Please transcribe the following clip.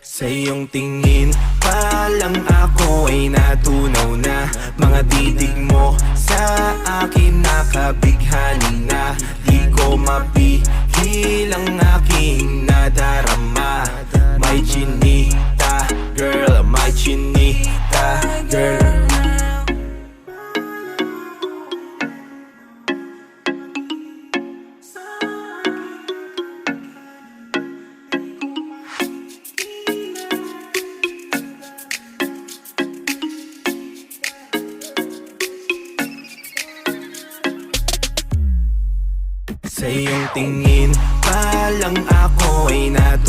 Sa iyong tingin pa lang ako ay natunaw na. Mga titig mo sa akin nakabighani na. Di ko mapigil ang aking nadarama. My chinita girl, my chinita girl. Sa iyong tingin pa lang ako ay natunaw